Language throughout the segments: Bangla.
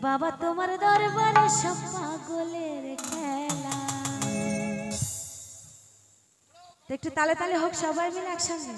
বাবা তোমার দরবারে সব পাগলের খেলা। একটু তালে তালে হোক সবাই মিলে একসঙ্গে।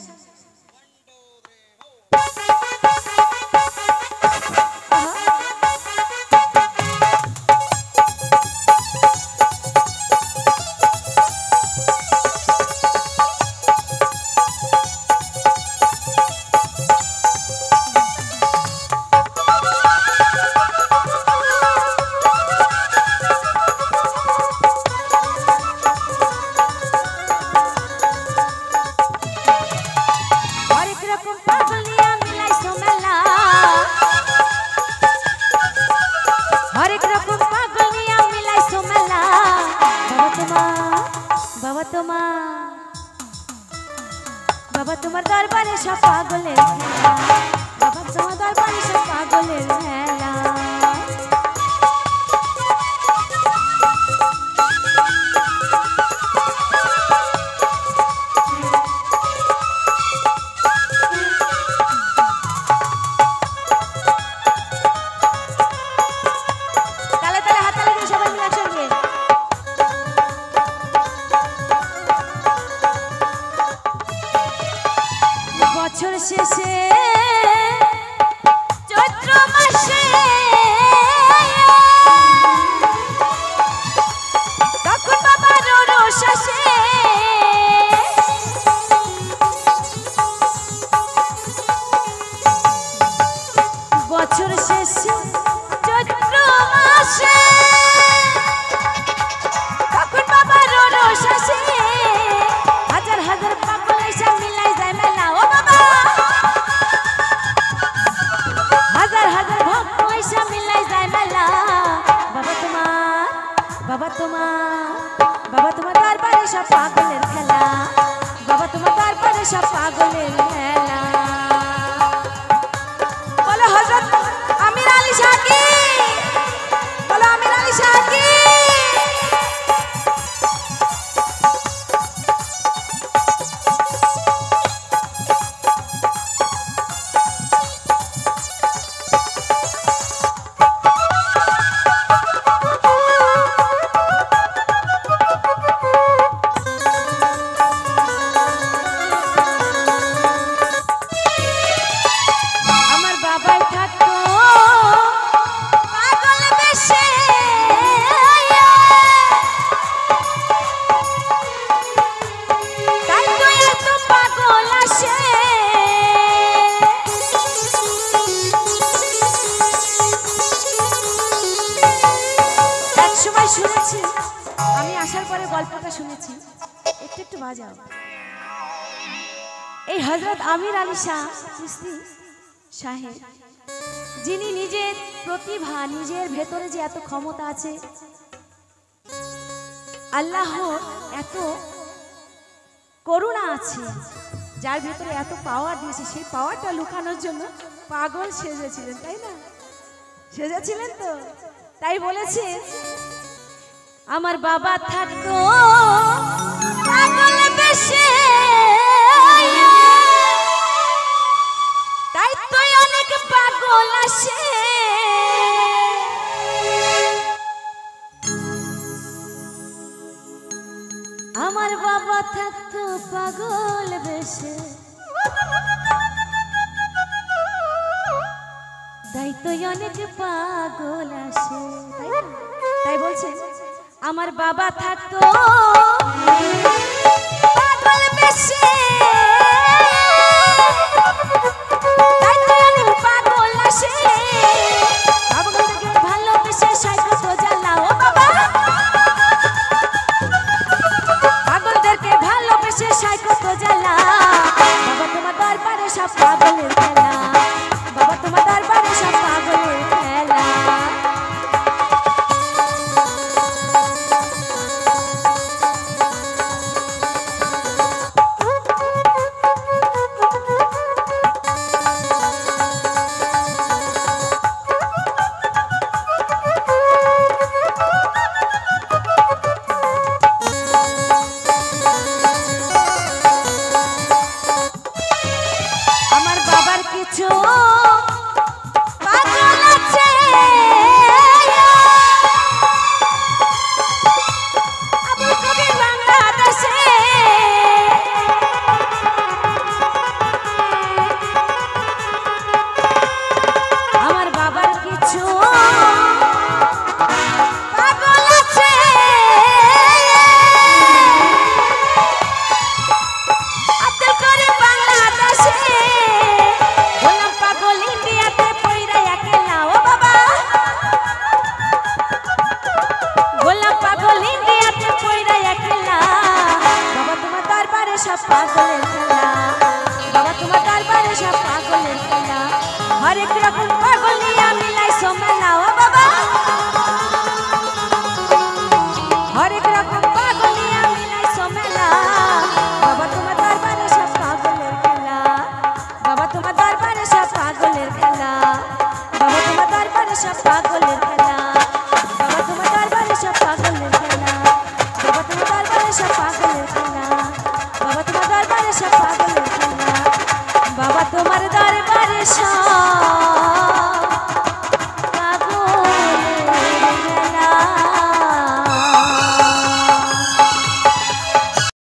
বাবা তোমার দরবারে সব পাগলের খেলা, বাবা তোমার দরবারে সব পাগলের খেলা। তালে তালে হাত তালে দিয়ে সবাই মিলে একসঙ্গে। বছর শেষে চৈত্র মাসে তখন বাবার রোষ আসে, বছর শেষে চৈত্র মাসে তখন বাবার রোষ আসে, হাজার হাজার পাগল এসে মিলাই যায় মেলা। ও বাবা হাজার হাজার ভক্ত এসে মিলাই যায় মেলা। বাবা তোমার বাবা তোমার বাবা তোমার দরবারে সব পাগলের খেলা, বাবা তোমার দরবারে সব পাগলের খেলা। বলো হযরত আমির আলী শাহ কি, বলো আমির আলী শাহ কি। শুনেছি আমি আসার পরে গল্পটা শুনেছি, একটু একটু বাজাও। এই হযরত আমির আলী শাহ চিশতি সাহেব, যিনি নিজের প্রতিভা, নিজের ভেতরে যে এত ক্ষমতা আছে, আল্লাহর এত করুণা আছে, যার ভেতরে এত পাওয়ার দিয়েছে, সেই পাওয়ারটা লুকানোর জন্য পাগল সেজেছিলেন, তাই না? সেজেছিলেন তো, তাই বলেছে আমার বাবা থাকতো পাগল বেশে, তাই তো অনেক পাগল আসে। আমার বাবা থাকতো পাগল বেশে, তাই তো অনেক পাগল আসে, তাই বলছে আমার বাবা থাকতো পাগল বেশে, তাই তো অনেক পাগল আসে। পাগলকে ভালোবেসে সাইকো তো জ্বালা। ও বাবা পাগলদেরকে ভালোবেসে সাইকো তো জ্বালা। বাবা তোমার দরবারে সব পাগলের খেলা, বাবা তোমার দরবারে সব পাগলের খেলা। আমার বাবার কিছু পাগল আছে, হরেক রকম পাগল